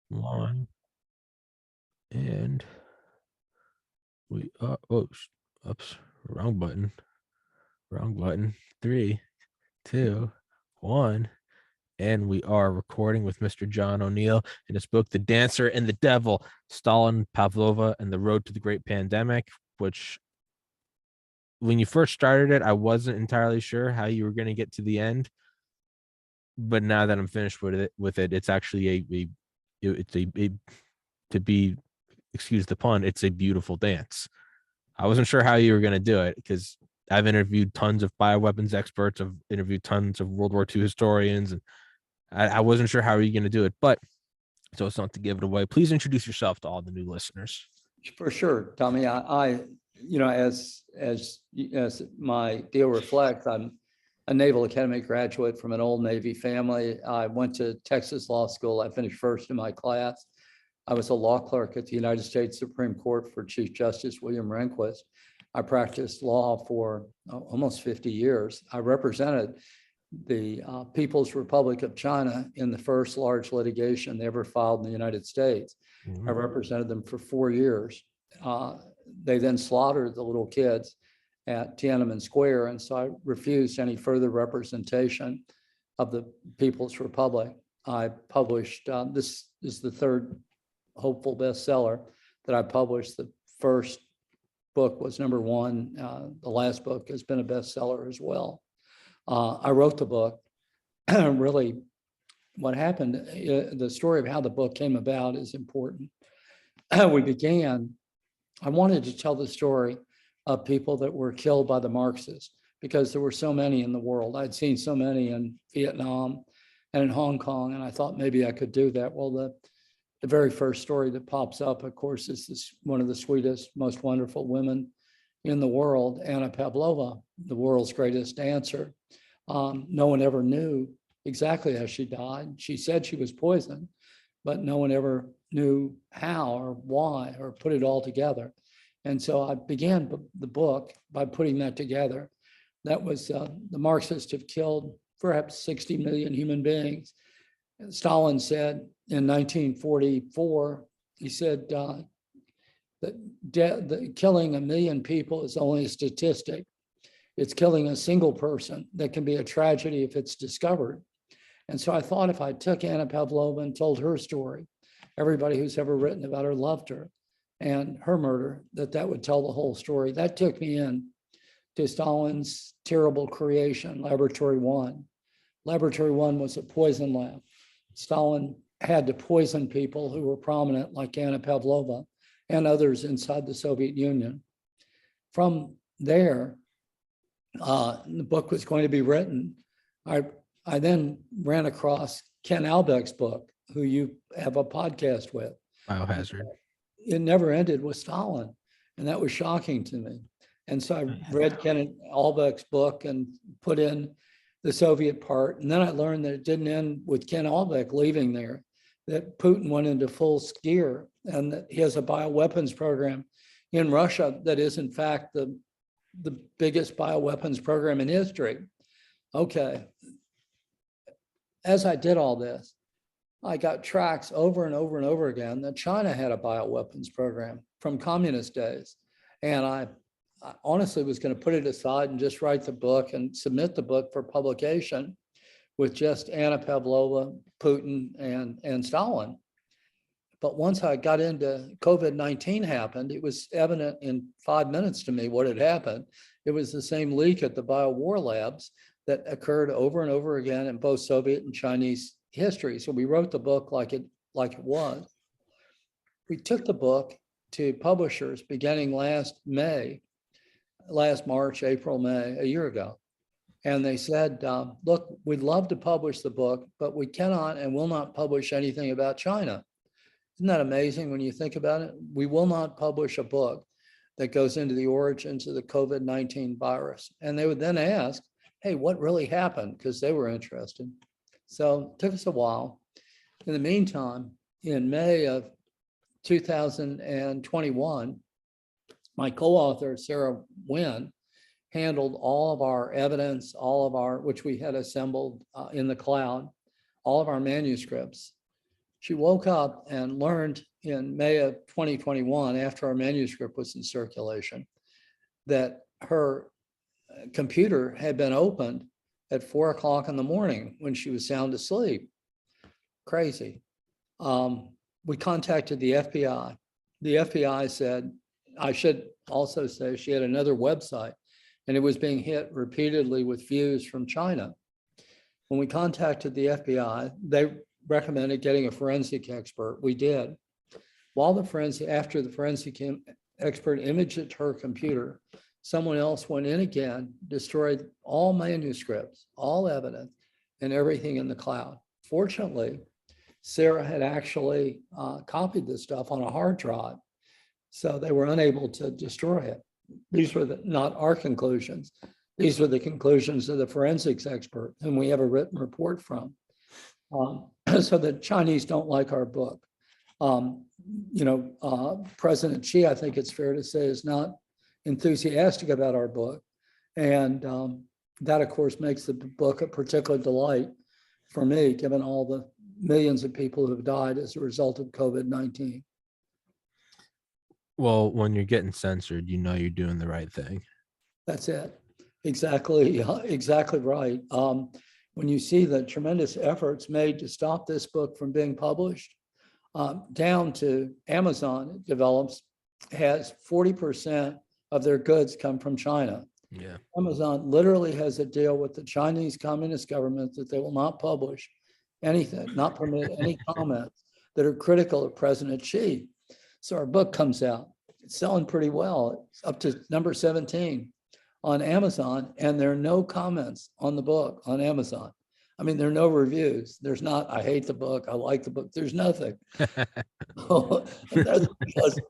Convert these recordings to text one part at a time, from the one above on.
One, and we are, oh, oops, wrong button. Three, two, one. And we are recording with Mr. John O'Neill in his book, The Dancer and the Devil, Stalin, Pavlova, and the Road to the Great Pandemic, which when you first started it, I wasn't entirely sure how you were going to get to the end. But now that I'm finished with it, it's actually a to be, excuse the pun, it's a beautiful dance. I wasn't sure how you were going to do it because I've interviewed tons of bioweapons experts. I've interviewed tons of World War II historians, and I wasn't sure how are you going to do it. But so it's not to give it away. Please introduce yourself to all the new listeners. For sure, Tommy. As my deal reflects, I'm a Naval Academy graduate from an old Navy family. I went to Texas Law School. I finished first in my class. I was a law clerk at the United States Supreme Court for Chief Justice William Rehnquist. I practiced law for almost 50 years. I represented the People's Republic of China in the first large litigation they ever filed in the United States. I represented them for 4 years. They then slaughtered the little kids at Tiananmen Square, and so I refused any further representation of the People's Republic. I published, this is the third hopeful bestseller that I published. The first book was #1. The last book has been a bestseller as well. I wrote the book. Really, what happened, the story of how the book came about is important. I wanted to tell the story of people that were killed by the Marxists because there were so many in the world. I'd seen so many in Vietnam and in Hong Kong, and I thought maybe I could do that. Well, the very first story that pops up, of course, is one of the sweetest, most wonderful women in the world, Anna Pavlova, the world's greatest dancer. No one ever knew exactly how she died. She said she was poisoned, but no one ever knew how or why or put it all together. And so I began the book by putting that together. That was the Marxists have killed perhaps 60 million human beings. And Stalin said in 1944, he said that killing 1 million people is only a statistic. It's killing a single person that can be a tragedy if it's discovered. And so I thought if I took Anna Pavlova and told her story, everybody who's ever written about her loved her and her murder, that would tell the whole story. That took me in to Stalin's terrible creation, Laboratory 1. Laboratory 1 was a poison lab. Stalin had to poison people who were prominent, like Anna Pavlova and others inside the Soviet Union. From there, the book was going to be written. I then ran across Ken Albeck's book, who you have a podcast with. Biohazard. It never ended with Stalin, and that was shocking to me. And so I read Ken Albeck's book and put in the Soviet part. And then I learned that it didn't end with Ken Albeck leaving there, that Putin went into full gear and that he has a bioweapons program in Russia that is in fact the biggest bioweapons program in history. Okay. As I did all this, I got tracks over and over and over again that China had a bioweapons program from communist days. And I honestly was going to put it aside and just write the book and submit the book for publication with just Anna Pavlova, Putin, and Stalin. But once I got into COVID-19 happened, it was evident in 5 minutes to me what had happened. It was the same leak at the biowar labs that occurred over and over again in both Soviet and Chinese history. So we wrote the book like it was. We took the book to publishers beginning last March, April, May, a year ago. And they said, look, we'd love to publish the book, but we cannot and will not publish anything about China. Isn't that amazing when you think about it? We will not publish a book that goes into the origins of the COVID-19 virus. And they would then ask, hey, what really happened? Because they were interested. So it took us a while. In the meantime, in May of 2021, my co-author, Sarah Wynn, handled all of our evidence, which we had assembled in the cloud, all of our manuscripts. She woke up and learned in May of 2021, after our manuscript was in circulation, that her computer had been opened at 4 o'clock in the morning when she was sound asleep. Crazy. We contacted the FBI. The FBI said, I should also say she had another website and it was being hit repeatedly with views from China. When we contacted the FBI, they recommended getting a forensic expert. We did. After the forensic expert imaged her computer, someone else went in again, destroyed all manuscripts, all evidence, and everything in the cloud. Fortunately, Sarah had actually copied this stuff on a hard drive, so they were unable to destroy it. These were not our conclusions. These were the conclusions of the forensics expert, whom we have a written report from. So the Chinese don't like our book. President Xi, I think it's fair to say, is not enthusiastic about our book. And that, of course, makes the book a particular delight for me, given all the millions of people who have died as a result of COVID-19. Well, when you're getting censored, you know you're doing the right thing. That's it. Exactly right. When you see the tremendous efforts made to stop this book from being published, down to Amazon has 40% of their goods come from China. Yeah. Amazon literally has a deal with the Chinese Communist government that they will not publish anything, not permit any comments that are critical of President Xi. So our book comes out. It's selling pretty well. It's up to number 17 on Amazon, and there are no comments on the book on Amazon. I mean, there are no reviews. There's not, I hate the book, I like the book. There's nothing. That's because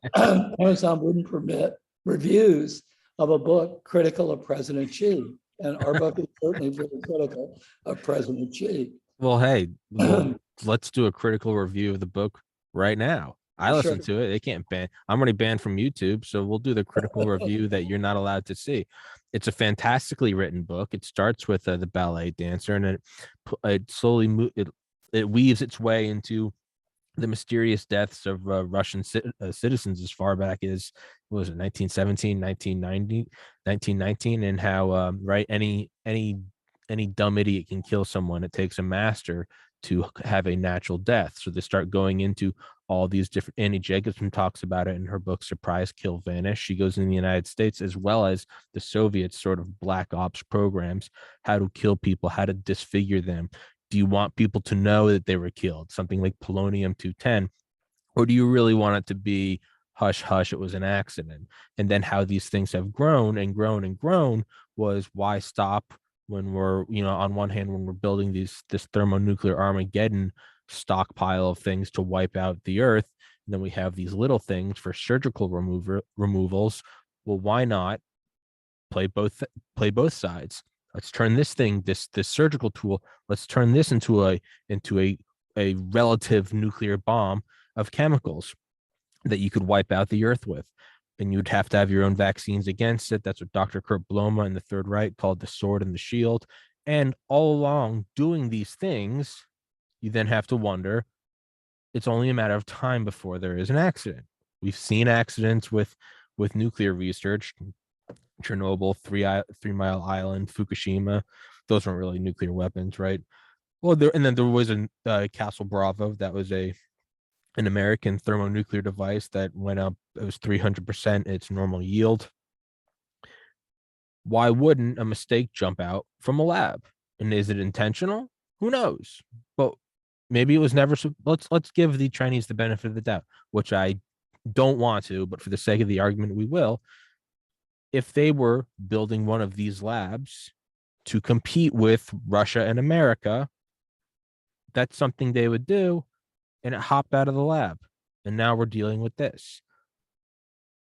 Amazon wouldn't permit reviews of a book critical of President Xi. And our book is certainly very critical of President Xi. Well, hey, let's do a critical review of the book right now. I listen to it. They can't ban. I'm already banned from YouTube, so we'll do the critical review that you're not allowed to see. It's a fantastically written book. It starts with the ballet dancer, and it slowly it weaves its way into the mysterious deaths of Russian citizens as far back as, what was it, 1917, 1990, 1919, and how right any dumb idiot can kill someone. It takes a master to have a natural death. So they start going into all these different. Annie Jacobson talks about it in her book Surprise, Kill, Vanish. She goes in the United States as well as the Soviets sort of black ops programs, how to kill people, how to disfigure them. Do you want people to know that they were killed, something like polonium-210, or do you really want it to be hush hush, it was an accident? And then how these things have grown and grown and grown was why stop when we're, on one hand, when we're building this thermonuclear Armageddon stockpile of things to wipe out the earth, and then we have these little things for surgical removals. Well, why not play both sides? Let's turn this thing, this surgical tool, let's turn this into a relative nuclear bomb of chemicals that you could wipe out the earth with. And you'd have to have your own vaccines against it. That's what Dr. Kurt Bloma and the Third Reich called the sword and the shield. And all along doing these things, you then have to wonder, it's only a matter of time before there is an accident. We've seen accidents with nuclear research, Chernobyl, 3 Mile Island, Fukushima. Those weren't really nuclear weapons, right? Well, then there was a Castle Bravo. That was an American thermonuclear device that went up. It was 300% its normal yield. Why wouldn't a mistake jump out from a lab? And is it intentional? Who knows? But maybe it was never. Let's give the Chinese the benefit of the doubt, which I don't want to, but for the sake of the argument, we will. If they were building one of these labs to compete with Russia and America, that's something they would do, and it hopped out of the lab. And now we're dealing with this.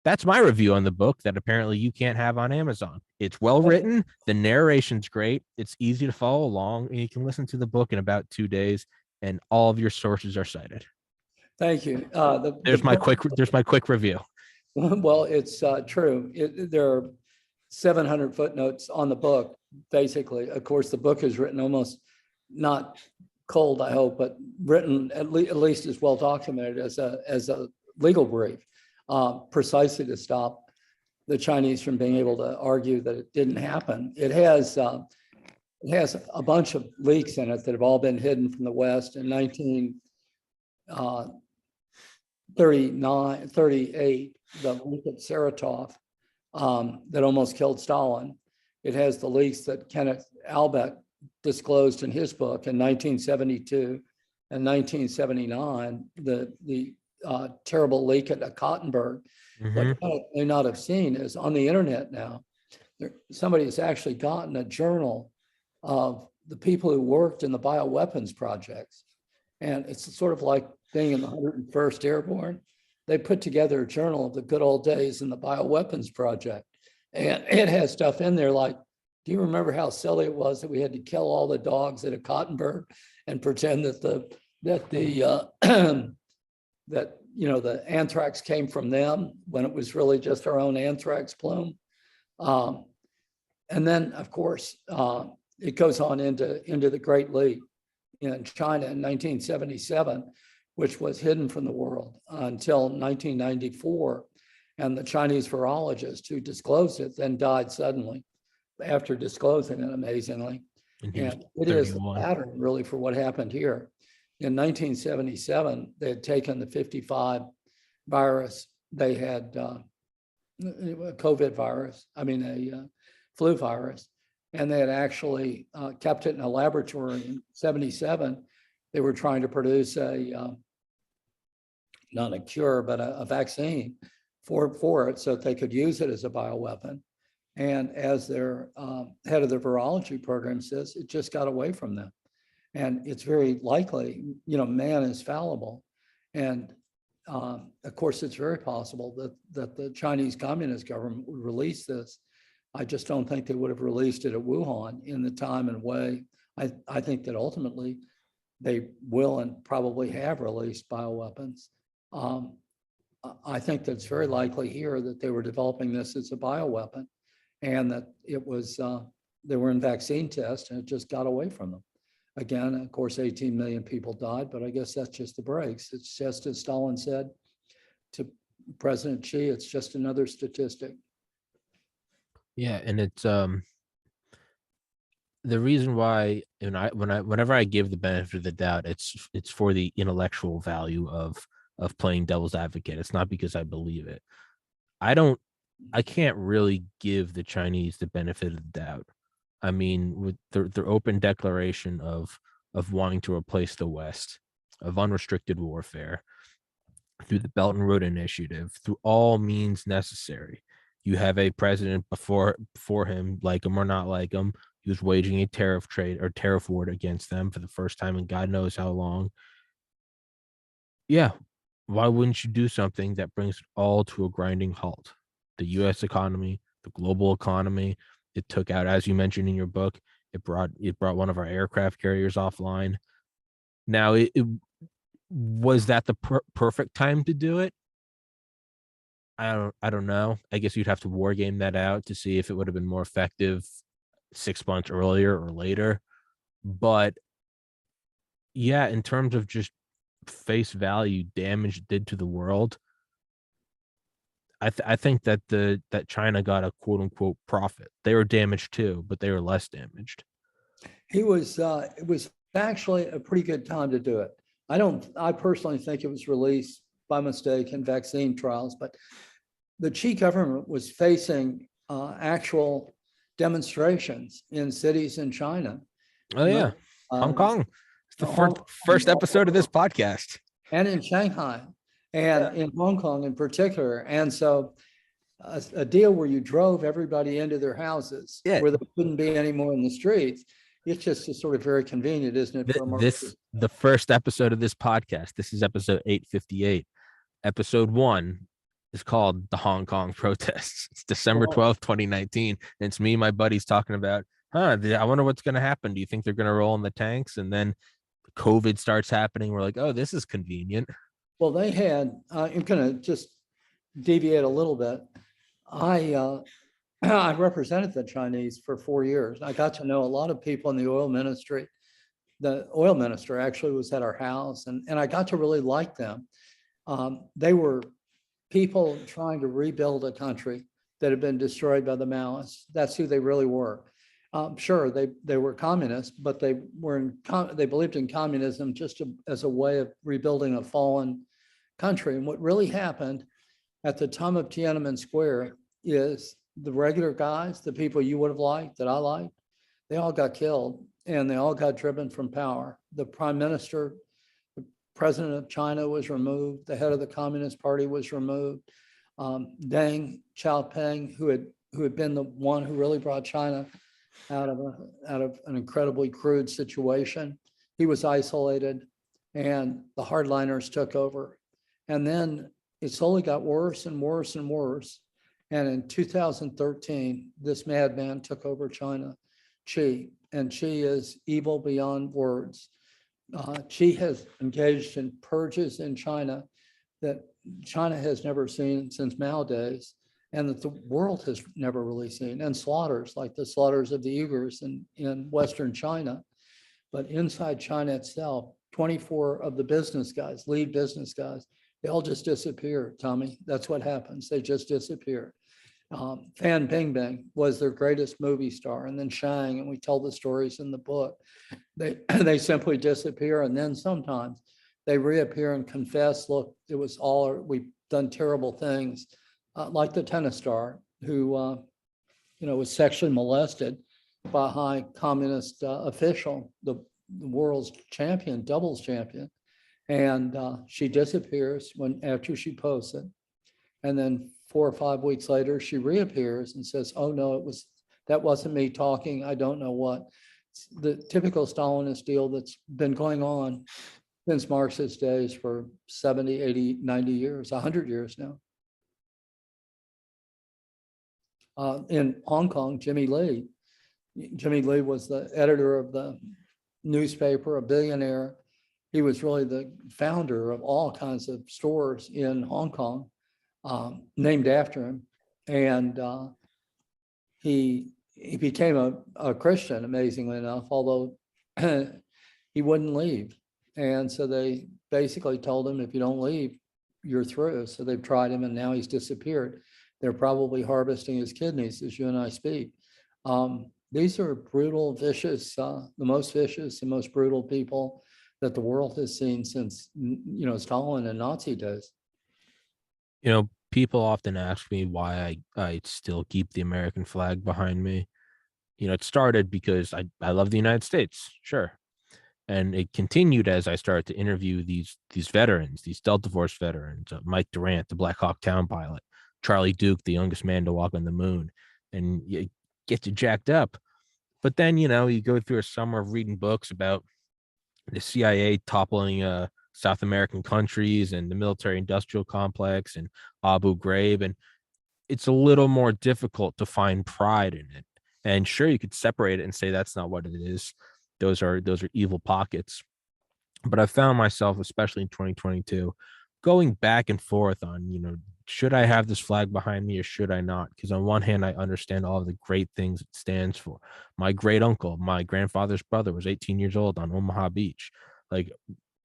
That's my review on the book that apparently you can't have on Amazon. It's well written. The narration's great. It's easy to follow along, and you can listen to the book in about 2 days, and all of your sources are cited. Thank you. There's my quick review. Well, it's true. There are 700 footnotes on the book, basically. Of course, the book is written almost not cold, I hope, but written at least as well documented as a legal brief, precisely to stop the Chinese from being able to argue that it didn't happen. It has a bunch of leaks in it that have all been hidden from the West. In 1938, the leak at Saratov that almost killed Stalin. It has the leaks that Kenneth Albeck disclosed in his book in 1972 and 1979, the terrible leak at Cottenburg. What you may not have seen is on the internet now, somebody has actually gotten a journal of the people who worked in the bioweapons projects. And it's sort of like being in the 101st Airborne. They put together a journal of the good old days in the bioweapons project. And it has stuff in there like, do you remember how silly it was that we had to kill all the dogs at a Cottenburg and pretend that the anthrax came from them when it was really just our own anthrax plume. And then, of course, it goes on into the Great Leak in China in 1977, which was hidden from the world until 1994. And the Chinese virologist who disclosed it then died suddenly after disclosing it, amazingly. And it is the pattern really for what happened here. In 1977, they had taken the 55 virus. They had a COVID virus, a flu virus, and they had actually kept it in a laboratory in 77. They were trying to produce not a cure, but a vaccine for it so that they could use it as a bioweapon. And as their head of the virology program says, it just got away from them. And it's very likely, man is fallible. And of course, it's very possible that the Chinese Communist government would release this. I just don't think they would have released it at Wuhan in the time and way. I think that ultimately they will and probably have released bioweapons. I think that it's very likely here that they were developing this as a bioweapon and that it was, they were in vaccine tests and it just got away from them. Again, of course, 18 million people died, but I guess that's just the breaks. It's just as Stalin said to President Xi, it's just another statistic. Yeah, and it's the reason why, whenever I give the benefit of the doubt, it's for the intellectual value of playing devil's advocate. It's not because I believe it. I can't really give the Chinese the benefit of the doubt. I mean, with their open declaration of wanting to replace the West, of unrestricted warfare, through the Belt and Road Initiative, through all means necessary. You have a president before him, like him or not like him, he was waging a tariff war against them for the first time in God knows how long. Yeah, why wouldn't you do something that brings it all to a grinding halt? The U.S. economy, the global economy. It took out, as you mentioned in your book, it brought one of our aircraft carriers offline. Now, it was that the perfect time to do it? I don't know. I guess you'd have to war game that out to see if it would have been more effective 6 months earlier or later. But yeah, in terms of just face value damage it did to the world, I think that that China got a quote unquote profit. They were damaged too, but they were less damaged. It was actually a pretty good time to do it. I personally think it was released by mistake in vaccine trials, but the Xi government was facing actual demonstrations in cities in China. Oh yeah, Hong Kong. It's the first episode of this podcast. And in Shanghai and in Hong Kong in particular. And so a deal where you drove everybody into their houses where there couldn't be any more in the streets. It's just sort of very convenient, isn't it? The first episode of this podcast. This is episode 858. Episode 1 is called The Hong Kong Protests. It's December 12th, 2019. And it's me and my buddies talking about, I wonder what's going to happen. Do you think they're going to roll in the tanks? And then COVID starts happening. We're like, oh, this is convenient. Well, they had, I'm going to just deviate a little bit. I represented the Chinese for 4 years. I got to know a lot of people in the oil ministry, the oil minister actually was at our house, and I got to really like them. They were people trying to rebuild a country that had been destroyed by the Maoists. That's who they really were. Sure, they were communists, but they believed in communism just as a way of rebuilding a fallen country. And what really happened at the time of Tiananmen Square is the regular guys, the people you would have liked, that I liked, they all got killed and they all got driven from power. The prime minister, the president of China was removed. The head of the Communist Party was removed. Deng Xiaoping, who had been the one who really brought China out of an incredibly crude situation, he was isolated, and the hardliners took over. And then it slowly got worse and worse and worse. And in 2013, this madman took over China, Xi, and Xi is evil beyond words. Xi has engaged in purges in China that China has never seen since Mao days, and that the world has never really seen, and slaughters like the slaughters of the Uyghurs in Western China. But inside China itself, 24 of the business guys, lead business guys, they all just disappeared, Tommy. That's what happens. They just disappear. Fan Bingbing was their greatest movie star, and then Shang, and we tell the stories in the book. They simply disappear, and then sometimes they reappear and confess, look, it was all, we've done terrible things, like the tennis star who was sexually molested by a high communist official, the world's champion, doubles champion. And she disappears after she posts it. And then 4 or 5 weeks later, she reappears and says, oh no, that wasn't me talking. I don't know what. It's the typical Stalinist deal that's been going on since Marxist days for 70, 80, 90 years, 100 years now. In Hong Kong, Jimmy Lee was the editor of the newspaper, a billionaire. He was really the founder of all kinds of stores in Hong Kong, named after him. And he became a Christian, amazingly enough, although he wouldn't leave. And so they basically told him, if you don't leave, you're through. So they've tried him, and now he's disappeared. They're probably harvesting his kidneys as you and I speak. These are brutal, vicious, the most vicious and most brutal people that the world has seen since, Stalin and Nazi days. People often ask me why I still keep the American flag behind me. It started because I love the United States, sure. And it continued as I started to interview these veterans, these Delta Force veterans, Mike Durant, the Black Hawk Town pilot, Charlie Duke, the youngest man to walk on the moon, and you get you jacked up. But then, you go through a summer of reading books about the CIA toppling South American countries and the military industrial complex and Abu Ghraib. And it's a little more difficult to find pride in it. And sure, you could separate it and say that's not what it is. Those are evil pockets. But I found myself, especially in 2022, going back and forth on, should I have this flag behind me or should I not? Because on one hand, I understand all of the great things it stands for. My great uncle, my grandfather's brother, was 18 years old on Omaha Beach. Like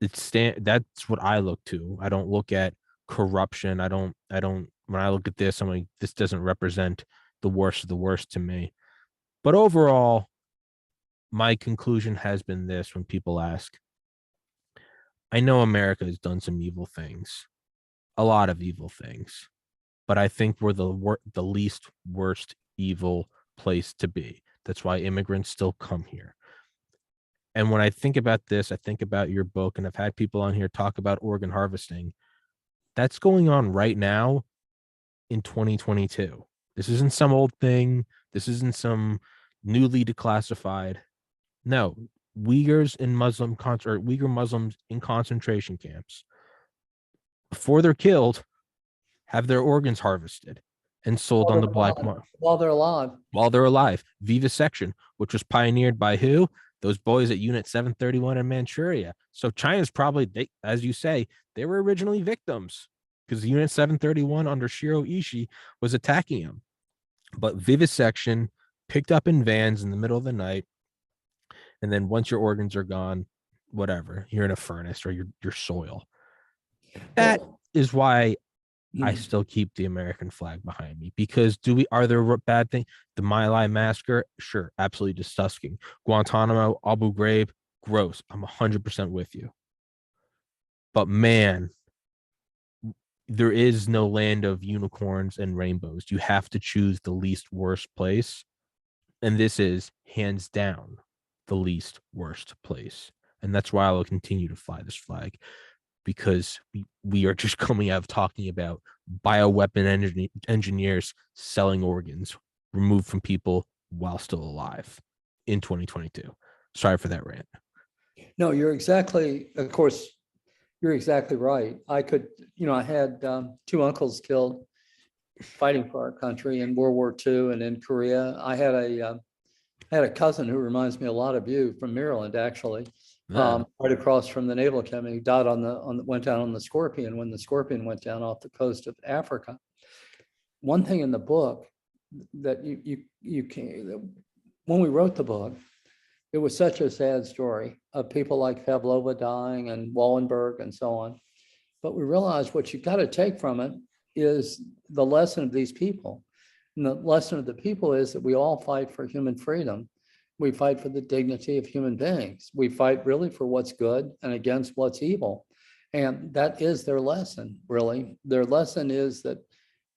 that's what I look to. I don't look at corruption. I don't when I look at this, I'm like, this doesn't represent the worst of the worst to me. But overall, my conclusion has been this: when people ask, I know America has done some evil things, a lot of evil things, but I think we're the least worst evil place to be. That's why immigrants still come here. And when I think about this, I think about your book, and I've had people on here talk about organ harvesting. That's going on right now in 2022. This isn't some old thing. This isn't some newly declassified. No, Uyghur Muslims in concentration camps, before they're killed, have their organs harvested and sold on the black market while they're alive. Vivisection, which was pioneered by who? Those boys at Unit 731 in Manchuria. So China's probably, as you say, they were originally victims because Unit 731 under Shiro Ishii was attacking them. But vivisection, picked up in vans in the middle of the night, and then once your organs are gone, whatever, you're in a furnace or your soil. That Well, is why I mm, still keep the American flag behind me, because are there bad things? The My Lai massacre, sure, absolutely disgusting. Guantanamo, Abu Ghraib, gross. I'm 100% with you. But man, there is no land of unicorns and rainbows. You have to choose the least worst place. And this is hands down the least worst place. And that's why I will continue to fly this flag, because we are just coming out of talking about bioweapon engineers selling organs removed from people while still alive in 2022. Sorry for that rant. no, of course, you're exactly right. I had two uncles killed fighting for our country in World War II and in Korea. I had a cousin who reminds me a lot of you from Maryland, actually, Yeah. right across from the Naval Academy. He died went down on the Scorpion when the Scorpion went down off the coast of Africa. One thing in the book that you can, when we wrote the book, it was such a sad story of people like Pavlova dying and Wallenberg and so on. But we realized what you got to take from it is the lesson of these people. And the lesson of the people is that we all fight for human freedom. We fight for the dignity of human beings. We fight really for what's good and against what's evil. And that is their lesson, really. Their lesson is that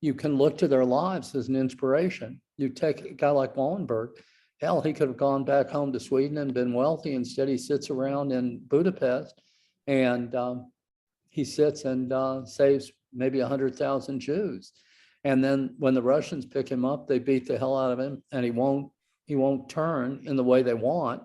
you can look to their lives as an inspiration. You take a guy like Wallenberg, hell, he could have gone back home to Sweden and been wealthy. Instead, he sits around in Budapest and he sits and saves maybe 100,000 Jews. And then when the Russians pick him up, they beat the hell out of him, and he won't turn in the way they want.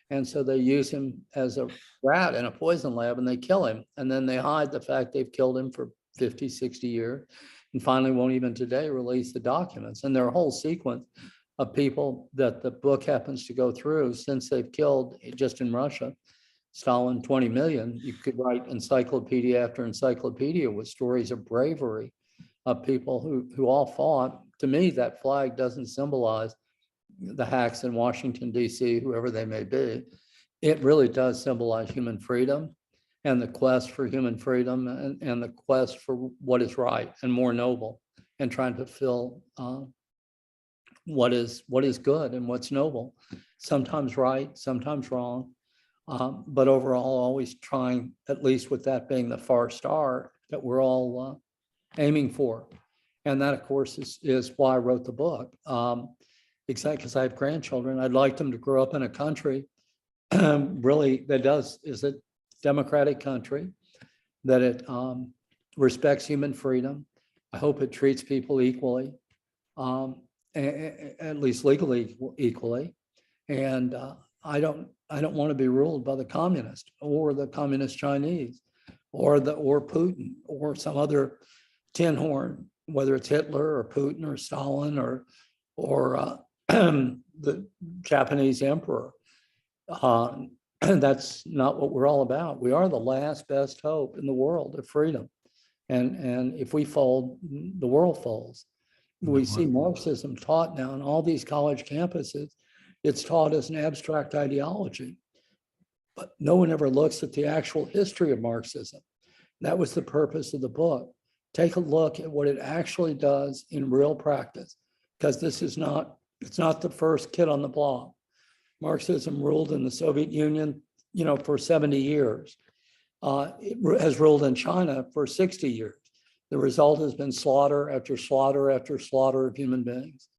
And so they use him as a rat in a poison lab and they kill him. And then they hide the fact they've killed him for 50, 60 years, and finally won't even today release the documents. And there are a whole sequence of people that the book happens to go through since they've killed, just in Russia, Stalin 20 million. You could write encyclopedia after encyclopedia with stories of bravery of people who all fought. To me, that flag doesn't symbolize the hacks in Washington, D.C., whoever they may be. It really does symbolize human freedom and the quest for human freedom and the quest for what is right and more noble, and trying to fulfill what is good and what's noble, sometimes right, sometimes wrong, but overall always trying, at least with that being the far star that we're all aiming for. And that, of course, is why I wrote the book. Exactly, because I have grandchildren. I'd like them to grow up in a country really is a democratic country, that it respects human freedom. I hope it treats people equally, at least legally equally. And I don't want to be ruled by the communist or the communist Chinese or Putin or some other tin horn, whether it's Hitler or Putin or Stalin or the Japanese emperor. That's not what we're all about. We are the last best hope in the world of freedom. And if we fold, the world falls. We see Marxism taught now in all these college campuses. It's taught as an abstract ideology, but no one ever looks at the actual history of Marxism. That was the purpose of the book. Take a look at what it actually does in real practice, because it's not the first kid on the block. Marxism ruled in the Soviet Union, for 70 years. It has ruled in China for 60 years. The result has been slaughter after slaughter after slaughter of human beings.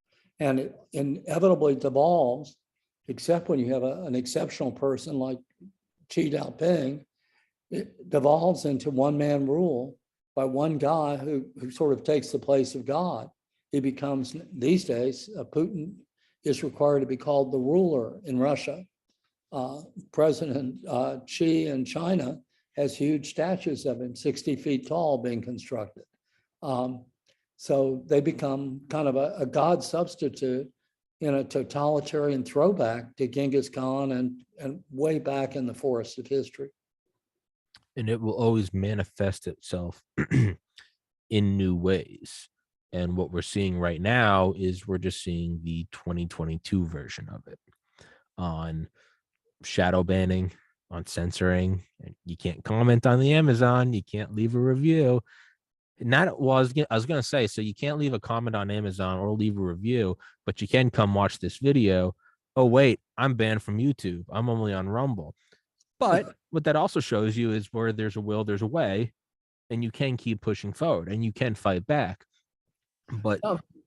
And it inevitably devolves, except when you have an exceptional person like Xi Jinping, it devolves into one-man rule by one guy who sort of takes the place of God. He becomes, these days, Putin is required to be called the ruler in Russia. President Xi in China has huge statues of him, 60 feet tall, being constructed. So they become kind of a God substitute in a totalitarian throwback to Genghis Khan and way back in the forest of history. And it will always manifest itself in new ways. And what we're seeing right now is we're just seeing the 2022 version of it on shadow banning, on censoring. And you can't comment on the Amazon. You can't leave a review. Not well, I was gonna say, so you can't leave a comment on Amazon or leave a review, but you can come watch this video. Oh wait, I'm banned from YouTube. I'm only on Rumble. But what that also shows you is where there's a will, there's a way, and you can keep pushing forward and you can fight back. But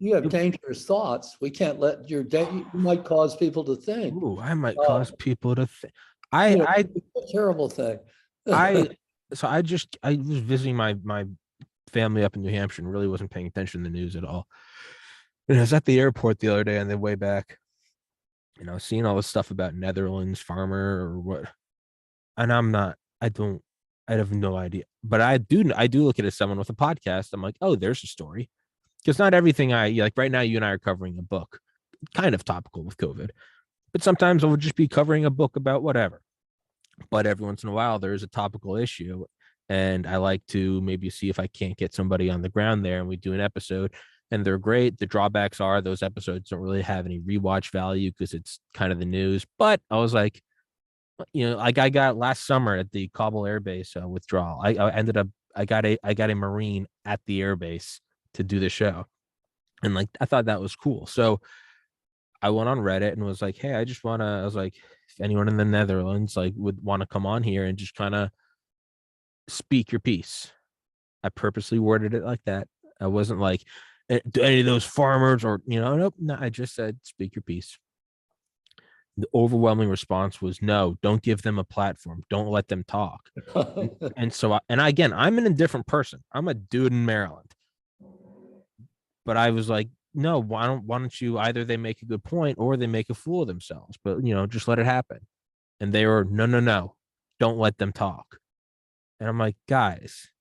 You have dangerous thoughts. We can't let you might cause people to think. ooh, I might cause people to think. It's a terrible thing. I so I was visiting my family up in New Hampshire and really wasn't paying attention to the news at all. And I was at the airport the other day on the way back, and I was seeing all this stuff about Netherlands farmer or what. And I have no idea. But I do look at it as someone with a podcast. I'm like, oh, there's a story. Because not everything I like right now, you and I are covering a book, kind of topical with COVID. But sometimes I would just be covering a book about whatever. But every once in a while, there is a topical issue. And I like to maybe see if I can't get somebody on the ground there and we do an episode. And they're great. The drawbacks are those episodes don't really have any rewatch value because it's kind of the news. But I was like, like I got last summer at the Kabul Air Base withdrawal. I ended up I got a Marine at the air base to do the show, and like I thought that was cool. So I went on Reddit and was like, hey, I was like, if anyone in the Netherlands like would want to come on here and just kind of speak your piece. I purposely worded it like that. I wasn't like, do any of those farmers or nope. No, I just said speak your piece. The overwhelming response was no, don't give them a platform, don't let them talk. And so again, I'm an indifferent person. I'm a dude in Maryland, but I was like, no, why don't you, either they make a good point or they make a fool of themselves, but just let it happen. And they were no, don't let them talk. And I'm like, guys,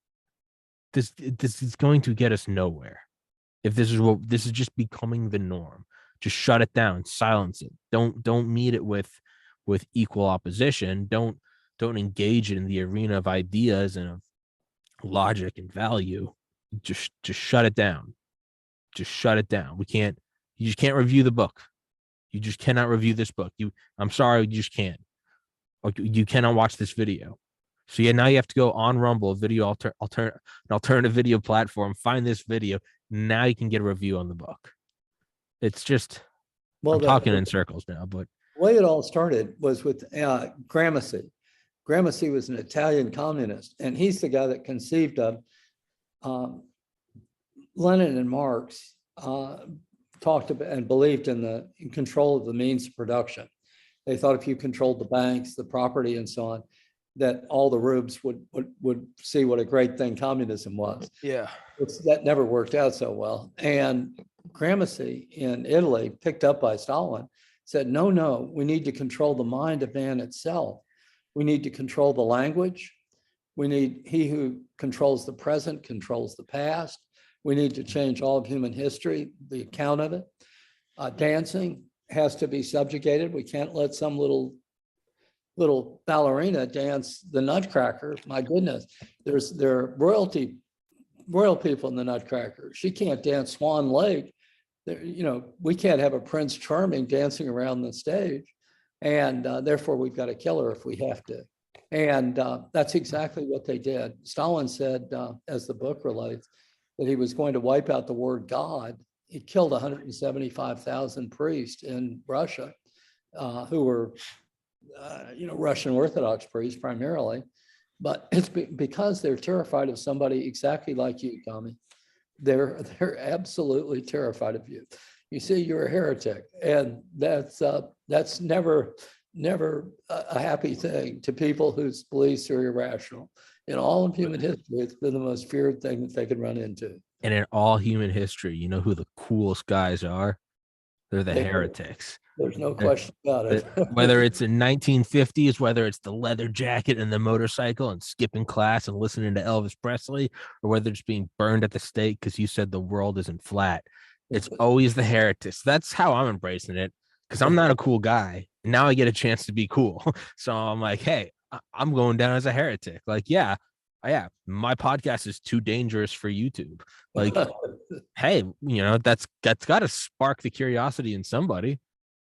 this is going to get us nowhere. If this is just becoming the norm, just shut it down, silence it. Don't meet it with equal opposition. Don't engage in the arena of ideas and of logic and value. Just shut it down. Just shut it down. You just can't review the book. You just cannot review this book. I'm sorry, you just can't. Or you cannot watch this video. So now you have to go on Rumble, a video an alternative video platform, find this video. Now you can get a review on the book. It's just, I'm talking in circles now, but the way it all started was with Gramsci. Gramsci was an Italian communist, and he's the guy that conceived of Lenin and Marx talked about and believed in control of the means of production. They thought if you controlled the banks, the property, and so on, that all the rubes would see what a great thing communism was. Yeah, that never worked out so well. And Gramsci in Italy, picked up by Stalin, said, no, we need to control the mind of man itself. We need to control the language. He who controls the present controls the past. We need to change all of human history, the account of it. Dancing has to be subjugated. We can't let some little ballerina dance the Nutcracker. My goodness, there are royal people in the Nutcracker. She can't dance Swan Lake. We can't have a Prince Charming dancing around the stage, and therefore we've got to kill her if we have to. And that's exactly what they did. Stalin said, as the book relates, that he was going to wipe out the word God. He killed 175,000 priests in Russia, who were Russian Orthodox priests primarily, but it's because they're terrified of somebody exactly like you, Tommy. They're absolutely terrified of you. You see, you're a heretic, and that's never a happy thing to people whose beliefs are irrational. In all of human history, it's been the most feared thing that they could run into. And in all human history, you know who the coolest guys are? They're the heretics. There's no question about it. Whether it's in 1950s, whether it's the leather jacket and the motorcycle and skipping class and listening to Elvis Presley, or whether it's being burned at the stake because you said the world isn't flat, it's always the heretics. That's how I'm embracing it, because I'm not a cool guy. Now I get a chance to be cool. So I'm like, hey, I'm going down as a heretic. Like, yeah, my podcast is too dangerous for YouTube. Like, hey, that's got to spark the curiosity in somebody.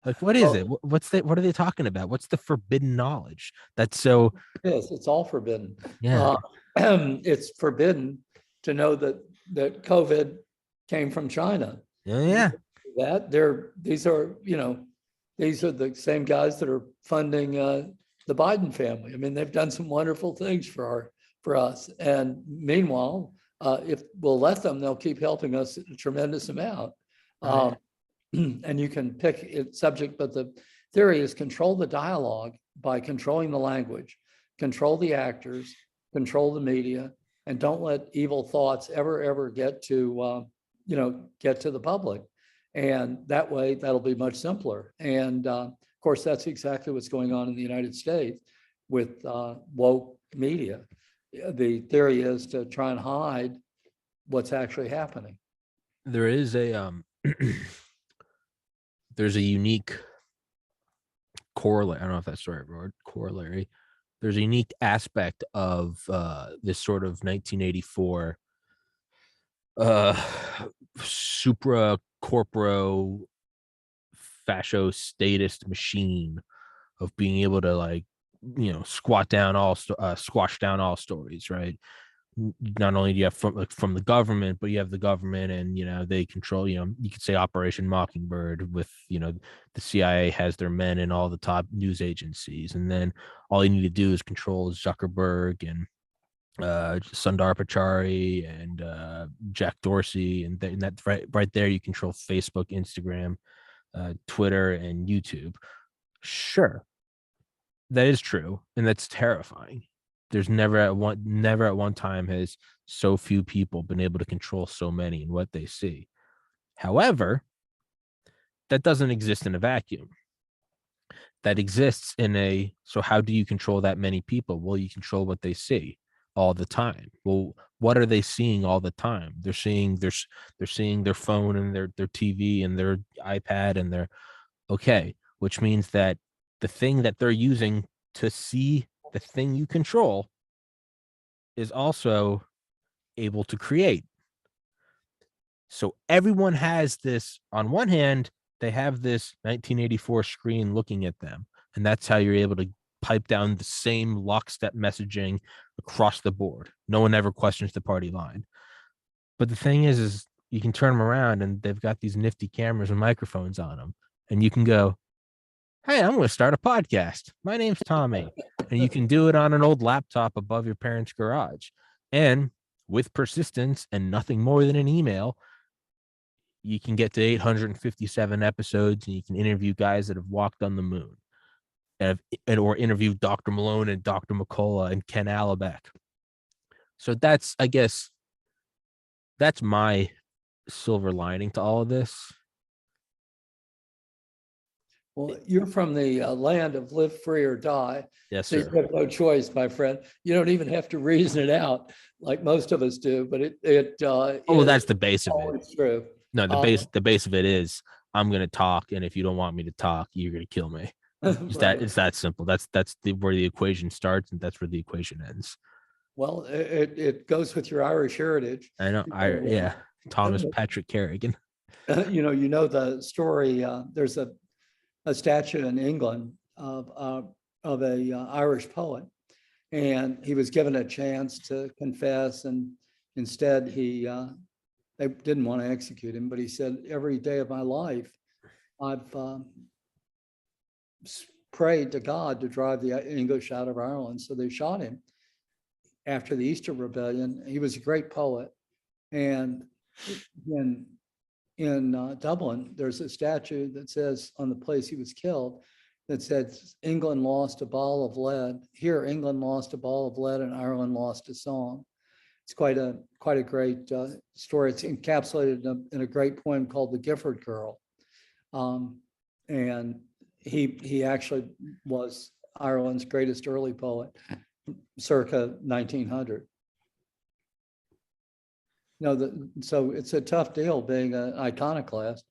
Like, what is Well, it? What are they talking about? What's the forbidden knowledge? That's so, yes, it's all forbidden. yeah. It's forbidden to know that COVID came from China. Yeah, yeah. These are, these are the same guys that are funding the Biden family. I mean, they've done some wonderful things for us. And meanwhile, if we'll let them, they'll keep helping us a tremendous amount. Right. And you can pick it subject, but the theory is control the dialogue by controlling the language, control the actors, control the media, and don't let evil thoughts ever get to get to the public. And that way, that'll be much simpler. And of course, that's exactly what's going on in the United States with woke media. The theory is to try and hide what's actually happening. There is a there's a unique correlate. I don't know if that's the right word, corollary. There's a unique aspect of this sort of 1984 supra corporo fascio statist machine of being able to, like, squash down all stories, right? Not only do you have from the government, but you have the government, and they control. You could say Operation Mockingbird with the CIA has their men in all the top news agencies, and then all you need to do is control Zuckerberg and Sundar Pichai and Jack Dorsey, and that right there you control Facebook, Instagram, Twitter, and YouTube. Sure, that is true, and that's terrifying. There's never at one time has so few people been able to control so many in what they see. However, that doesn't exist in a vacuum. That exists so how do you control that many people? Well, you control what they see all the time. Well, what are they seeing all the time? They're seeing their phone and their TV and their iPad and their okay, which means that the thing that they're using to see the thing you control is also able to create. So everyone has this, on one hand, they have this 1984 screen looking at them. And that's how you're able to pipe down the same lockstep messaging across the board. No one ever questions the party line. But the thing is you can turn them around and they've got these nifty cameras and microphones on them. And you can go, hey, I'm going to start a podcast. My name's Tommy. And you can do it on an old laptop above your parents' garage. And with persistence and nothing more than an email, you can get to 857 episodes and you can interview guys that have walked on the moon or interview Dr. Malone and Dr. McCullough and Ken Allebeck. So that's, I guess, that's my silver lining to all of this. Well, you're from the land of live free or die. Yes, so sir. You have no choice, my friend. You don't even have to reason it out like most of us do, but well, that's the base of it. It's true. No, the base of it is I'm going to talk, and if you don't want me to talk, you're going to kill me. Right. It's that simple. That's where the equation starts, and that's where the equation ends. Well, it goes with your Irish heritage. I know. Yeah. Thomas Patrick Carrigan. You know the story. There's a statue in England of a Irish poet, and he was given a chance to confess, and instead they didn't want to execute him, but he said, every day of my life, I've prayed to God to drive the English out of Ireland. So they shot him after the Easter Rebellion. He was a great poet. And in Dublin, there's a statue that says on the place he was killed, that says, England lost a ball of lead. Here, England lost a ball of lead and Ireland lost a song. It's quite a great story. It's encapsulated in a great poem called The Gifford Girl. And he actually was Ireland's greatest early poet, circa 1900. So it's a tough deal being an iconoclast,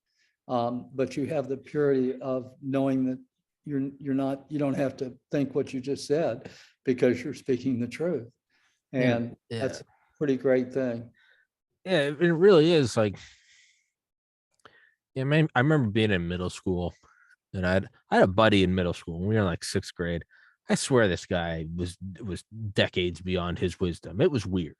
but you have the purity of knowing that you don't have to think what you just said because you're speaking the truth. And that's a pretty great thing. Yeah, it really is. Like, yeah, man, I remember being in middle school And I had a buddy in middle school when we were in like sixth grade. I swear this guy was decades beyond his wisdom. It was weird.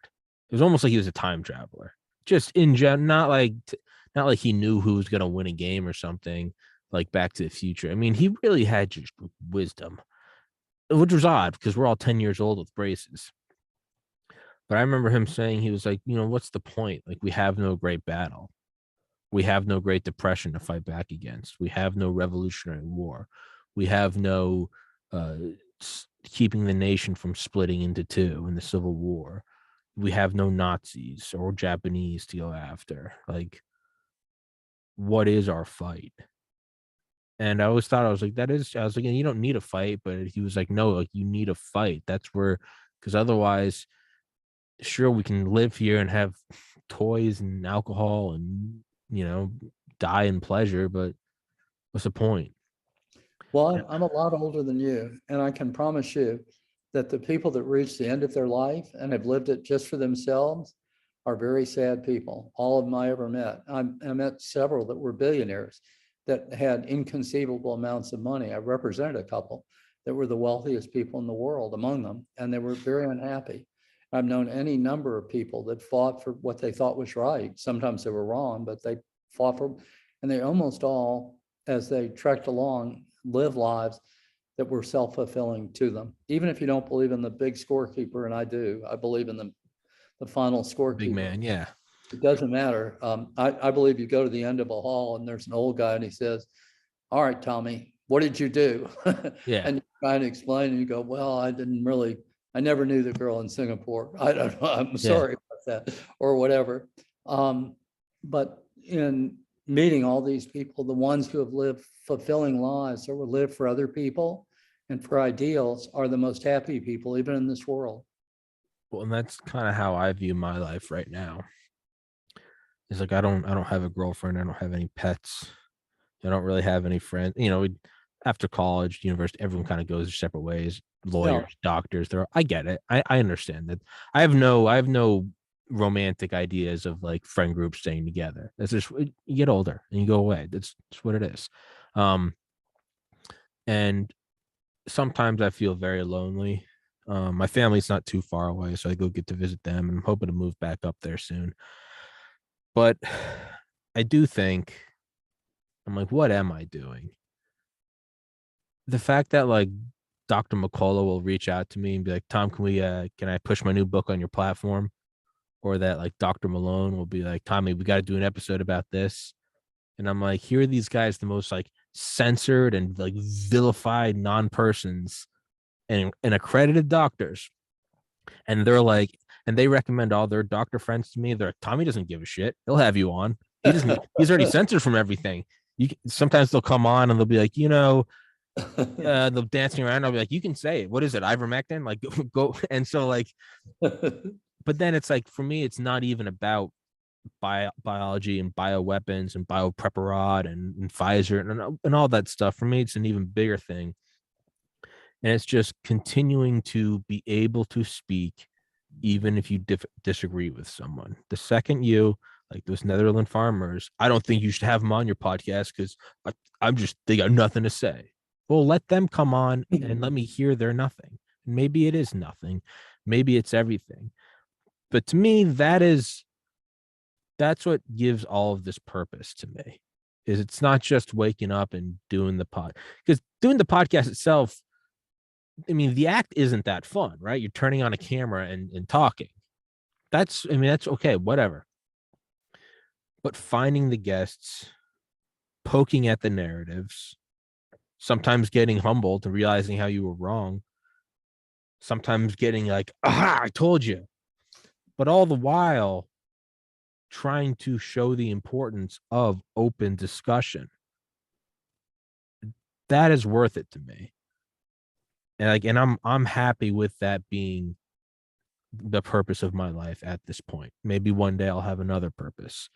It was almost like he was a time traveler. Just in general, not like he knew who was gonna win a game or something like Back to the Future. I mean, he really had just wisdom, which was odd because we're all 10 years old with braces. But I remember him saying, he was like, what's the point? Like, we have no great battle. We have no Great Depression to fight back against. We have no Revolutionary War. We have no uh, keeping the nation from splitting into two in the Civil War. We have no Nazis or Japanese to go after. Like, what is our fight? And I always thought, I was like, I was like, you don't need a fight. But he was like, no, like, you need a fight. That's where, because otherwise, sure, we can live here and have toys and alcohol and, die in pleasure, but what's the point? Well, Yeah. I'm a lot older than you, and I can promise you that the people that reach the end of their life and have lived it just for themselves are very sad people. All of them I ever met. I met several that were billionaires that had inconceivable amounts of money. I represented a couple that were the wealthiest people in the world among them, and they were very unhappy. I've known any number of people that fought for what they thought was right. Sometimes they were wrong, but they fought for, and they almost all, as they trekked along, live lives that were self-fulfilling to them. Even if you don't believe in the big scorekeeper, and I do, I believe in the final Big scorekeeper. man, yeah. It doesn't matter. I believe you go to the end of a hall and there's an old guy and he says, all right, Tommy, what did you do? Yeah. And you try to explain and you go, well, I never knew the girl in Singapore. I don't know. I'm Yeah. sorry about that or whatever. But in meeting all these people, the ones who have lived fulfilling lives or live for other people and for ideals are the most happy people, even in this world. Well, and that's kind of how I view my life right now. It's like I don't have a girlfriend, I don't have any pets, I don't really have any friends. After college, university, everyone kind of goes their separate ways. Yeah. Lawyers, doctors, I get it. I understand that. I have no romantic ideas of like friend groups staying together. That's just, you get older and you go away. That's what it is. Um, and sometimes I feel very lonely. My family's not too far away, so I go get to visit them, and I'm hoping to move back up there soon. But I do think, I'm like, what am I doing? The fact that like Dr. McCullough will reach out to me and be like, Tom, can I push my new book on your platform? Or that like Dr. Malone will be like, Tommy, we got to do an episode about this. And I'm like, here are these guys, the most like censored and like vilified non-persons and accredited doctors. And they're like, and they recommend all their doctor friends to me. They're like, Tommy doesn't give a shit. He'll have you on. He's already censored from everything. Sometimes they'll come on and they'll be like, they'll dancing around. I'll be like, you can say it. What is it? Ivermectin? Like go. And so like, but then it's like, for me, it's not even about biology and bioweapons and biopreparat and Pfizer and all that stuff. For me, it's an even bigger thing. And it's just continuing to be able to speak, even if you disagree with someone. The second like those Netherlands farmers, I don't think you should have them on your podcast because they got nothing to say. Well, let them come on and let me hear their nothing. Maybe it is nothing. Maybe it's everything. But to me, that's what gives all of this purpose to me. Is it's not just waking up and doing the pod, because doing the podcast itself, I mean, the act isn't that fun, right? You're turning on a camera and talking. That's okay, whatever. But finding the guests, poking at the narratives, sometimes getting humbled and realizing how you were wrong, sometimes getting like, aha, I told you. But all the while trying to show the importance of open discussion. That is worth it to me. And I'm happy with that being the purpose of my life at this point. Maybe one day I'll have another purpose.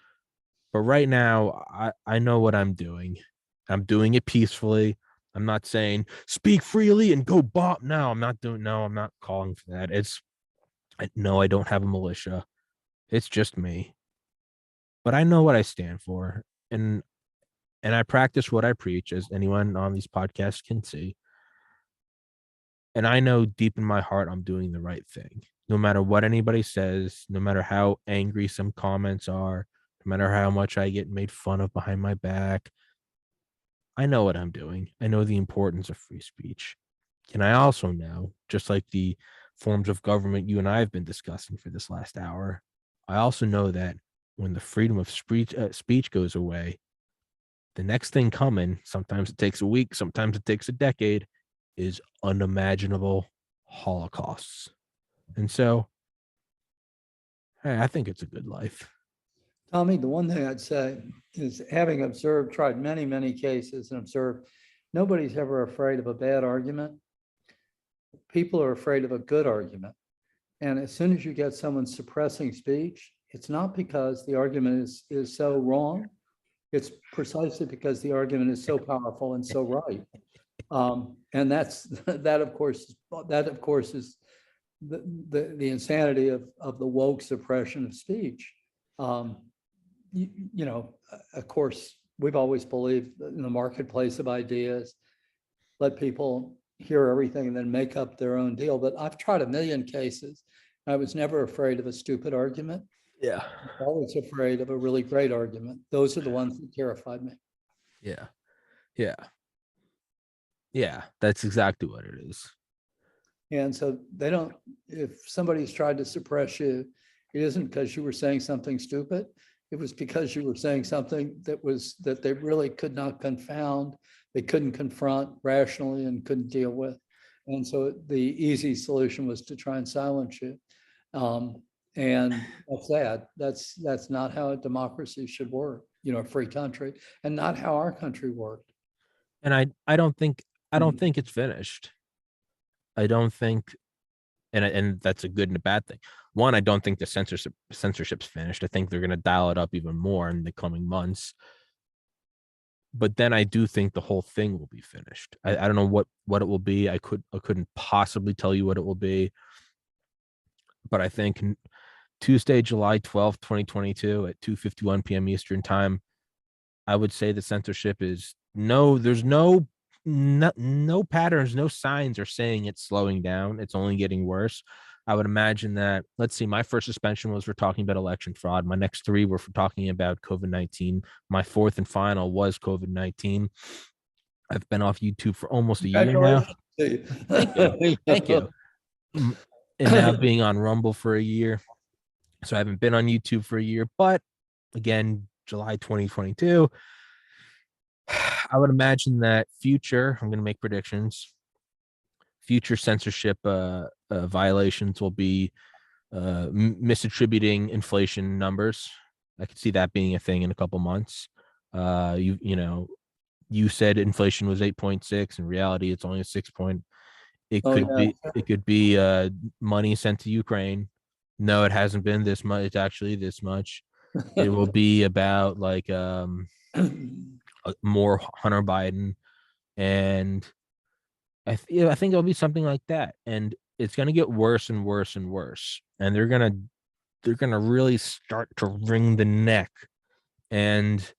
But right now, I know what I'm doing. I'm doing it peacefully. I'm not saying speak freely and go bomb. No, I'm not calling for that. No, I don't have a militia. It's just me. But I know what I stand for. And and I practice what I preach, as anyone on these podcasts can see. And I know deep in my heart I'm doing the right thing. No matter what anybody says, no matter how angry some comments are, no matter how much I get made fun of behind my back, I know what I'm doing. I know the importance of free speech. And I also know, just like the forms of government you and I have been discussing for this last hour, I also know that when the freedom of speech goes away, the next thing coming, sometimes it takes a week, sometimes it takes a decade, is unimaginable holocausts. And so, hey, I think it's a good life. Tommy, the one thing I'd say is, having observed, tried many, many cases and observed, nobody's ever afraid of a bad argument. People are afraid of a good argument. And as soon as you get someone suppressing speech, it's not because the argument is so wrong. It's precisely because the argument is so powerful and so right. And that of course is the insanity of the woke suppression of speech. You know, of course, we've always believed in the marketplace of ideas, let people hear everything and then make up their own deal. But I've tried a million cases. I was never afraid of a stupid argument. Yeah. I'm always afraid of a really great argument. Those are the ones that terrified me. Yeah. Yeah. Yeah. That's exactly what it is. And so if somebody's tried to suppress you, it isn't because you were saying something stupid. It was because you were saying something that they really could not confound, they couldn't confront rationally and couldn't deal with. And so the easy solution was to try and silence you. And that's sad. That's not how a democracy should work, a free country, and not how our country worked. And I don't think it's finished. I don't think, and that's a good and a bad thing. One, I don't think the censorship's finished. I think they're going to dial it up even more in the coming months. But then I do think the whole thing will be finished. I don't know what it will be. I couldn't possibly tell you what it will be. But I think Tuesday, July 12th, 2022 at 2:51 p.m. Eastern time, I would say the censorship is there's no patterns, no signs are saying it's slowing down. It's only getting worse. I would imagine that, let's see, my first suspension was for talking about election fraud. My next 3 were for talking about COVID-19. My fourth and final was COVID-19. I've been off YouTube for almost a year now. Thank you. Thank you. And now being on Rumble for a year. So I haven't been on YouTube for a year, but again, July 2022, I would imagine that I'm going to make predictions. Future censorship violations will be misattributing inflation numbers. I could see that being a thing in a couple months. You said inflation was 8.6. In reality, it's only a 6 point. It could be money sent to Ukraine. No, it hasn't been this much. It's actually this much. It will be about like more Hunter Biden, and I think it'll be something like that, and it's going to get worse and worse and worse, and they're gonna really start to wring the neck, and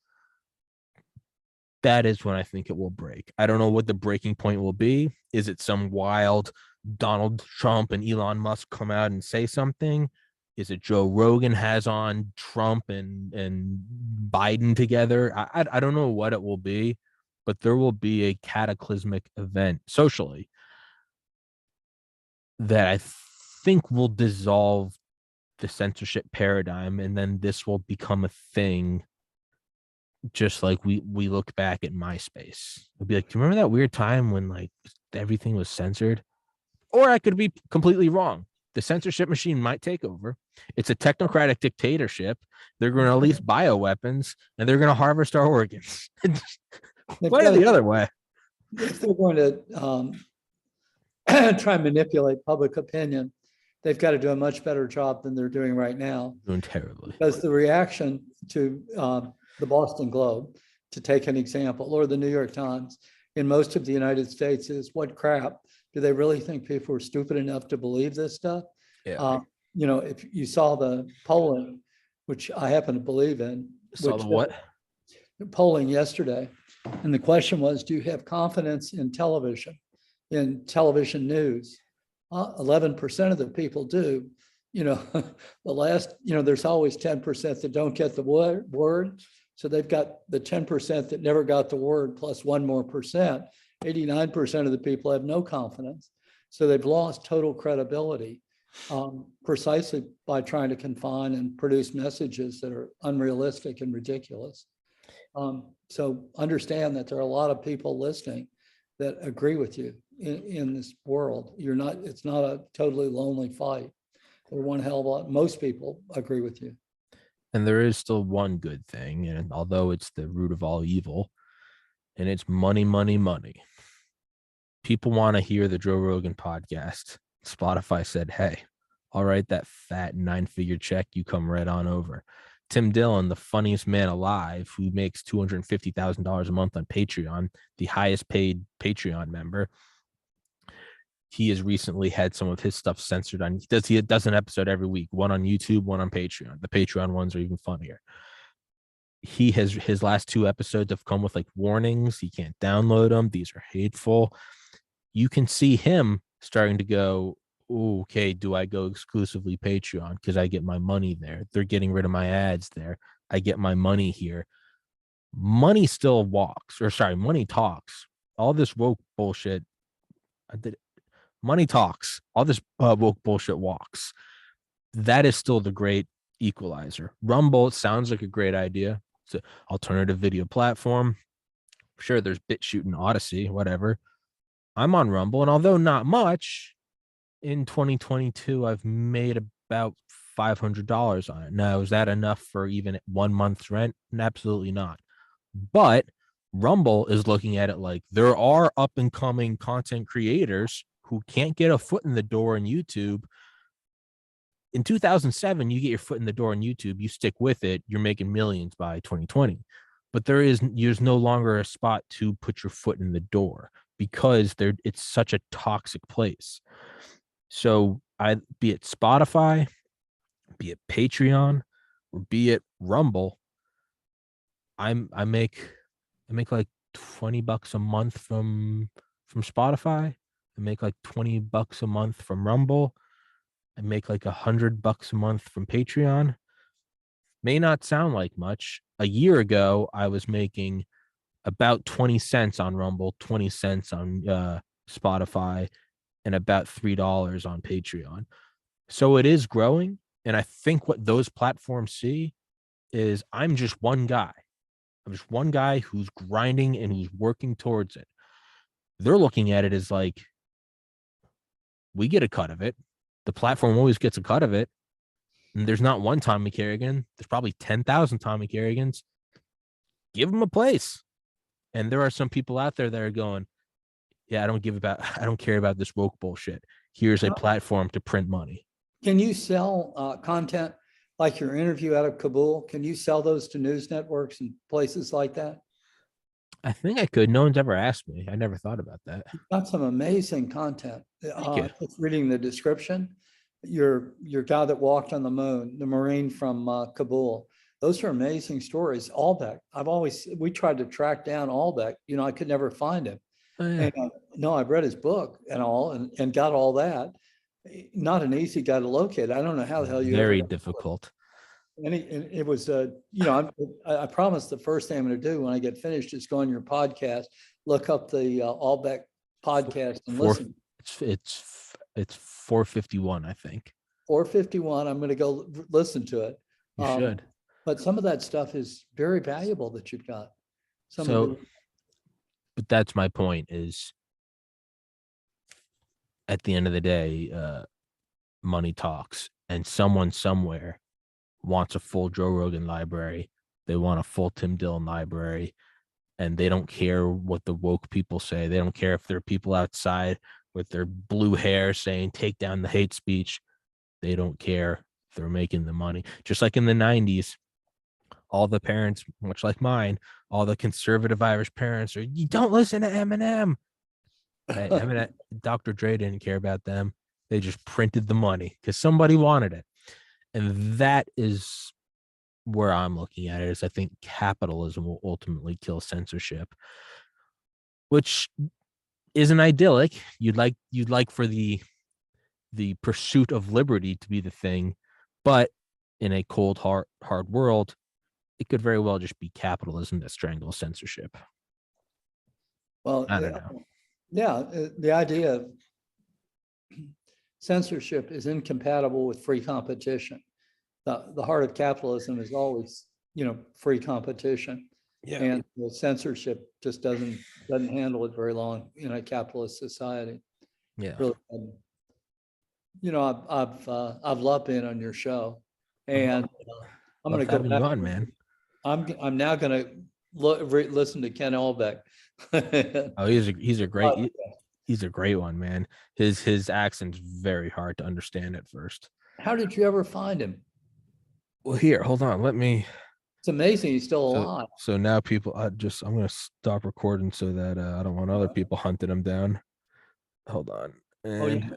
that is when I think it will break. I don't know what the breaking point will be. Is it some wild Donald Trump and Elon Musk come out and say something? Is it Joe Rogan has on Trump and Biden together? I don't know what it will be, but there will be a cataclysmic event socially that I think will dissolve the censorship paradigm, and then this will become a thing. Just like we look back at MySpace, it'll be like, do you remember that weird time when like everything was censored? Or I could be completely wrong. The censorship machine might take over. It's a technocratic dictatorship. They're going to release bioweapons and they're going to harvest our organs. One or the other way. If they're going to try and manipulate public opinion, they've got to do a much better job than they're doing right now. Doing terribly. Because the reaction to the Boston Globe, to take an example, or the New York Times, in most of the United States is, what crap? Do they really think people are stupid enough to believe this stuff? Yeah. If you saw the polling, which I happen to believe in. Saw the what? polling yesterday, and the question was, do you have confidence in television news? 11% of the people do. The last, there's always 10% that don't get the word. So they've got the 10% that never got the word plus 1 more percent. 89% of the people have no confidence. So they've lost total credibility precisely by trying to confine and produce messages that are unrealistic and ridiculous. So understand that there are a lot of people listening that agree with you in this world. It's not a totally lonely fight. There's one hell of a lot. Most people agree with you. And there is still one good thing, and although it's the root of all evil, and it's money, money, money. People want to hear the Joe Rogan podcast. Spotify said, hey, all right, that fat 9-figure check, you come right on over. Tim Dillon, the funniest man alive, who makes $250,000 a month on Patreon, the highest paid Patreon member, he has recently had some of his stuff censored on. He does an episode every week, one on YouTube, one on Patreon. The Patreon ones are even funnier. His last 2 episodes have come with like warnings. He can't download them. These are hateful. You can see him starting to go, okay, do I go exclusively Patreon? Because I get my money there. They're getting rid of my ads there. I get my money here. Money still walks, or sorry, money talks. All this woke bullshit. Money talks. All this woke bullshit walks. That is still the great equalizer. Rumble, it sounds like a great idea. It's an alternative video platform. Sure, there's BitChute and Odyssey, whatever. I'm on Rumble, and although not much, in 2022, I've made about $500 on it. Now, is that enough for even 1 month's rent? Absolutely not. But Rumble is looking at it like there are up and coming content creators who can't get a foot in the door in YouTube. In 2007, you get your foot in the door on YouTube, you stick with it, you're making millions by 2020. But there's no longer a spot to put your foot in the door because it's such a toxic place. So be it Spotify, be it Patreon, or be it Rumble, I make like $20 a month from Spotify. I make like $20 a month from Rumble. I make like $100 a month from Patreon. May not sound like much. A year ago, I was making about 20 cents on Rumble, 20 cents on Spotify, and about $3 on Patreon. So it is growing. And I think what those platforms see is I'm just one guy. I'm just one guy who's grinding and who's working towards it. They're looking at it as like, we get a cut of it. The platform always gets a cut of it. And there's not one Tommy Carrigan. There's probably 10,000 Tommy Carrigans. Give them a place. And there are some people out there that are going, yeah, I don't care about this woke bullshit. Here's a platform to print money. Can you sell content like your interview out of Kabul? Can you sell those to news networks and places like that? I think I could. No one's ever asked me. I never thought about that. You've got some amazing content. Just reading the description, your guy that walked on the moon, the Marine from Kabul. Those are amazing stories. Albeck, we tried to track down Albeck. I could never find him. Oh, yeah. And, no, I've read his book and all, and got all that. Not an easy guy to locate. I don't know how the hell you. Very difficult. And it was, I promise the first thing I'm going to do when I get finished is go on your podcast, look up the Albeck podcast and listen. It's 451, I think. 451. I'm going to go listen to it. You should. But some of that stuff is very valuable that you've got. But that's my point is at the end of the day, money talks, and someone somewhere wants a full Joe Rogan library. They want a full Tim Dillon library, and they don't care what the woke people say. They don't care if there are people outside with their blue hair saying, take down the hate speech. They don't care. They're making the money. Just like in the 90s, all the parents, much like mine, all the conservative Irish parents are, you don't listen to Eminem. Dr. Dre didn't care about them. They just printed the money because somebody wanted it. And that is where I'm looking at it is I think capitalism will ultimately kill censorship, which isn't idyllic. You'd like for the pursuit of liberty to be the thing, but in a cold hard world, it could very well just be capitalism that strangles censorship. Well, I don't know. yeah, the idea of censorship is incompatible with free competition. The heart of capitalism is always, free competition. Yeah. And the censorship just doesn't handle it very long in a capitalist society. Yeah. Really, I've loved being on your show, and I'm going Love to go having back. you on, man. I'm now going to listen to Ken Olbeck. Oh, he's a great one, man. His accent's very hard to understand at first. How did you ever find him? Well, here, hold on. Let me. It's amazing he's still So alive. so now people, I'm gonna stop recording so that I don't want other people hunting him down. Hold on. Oh, And yeah.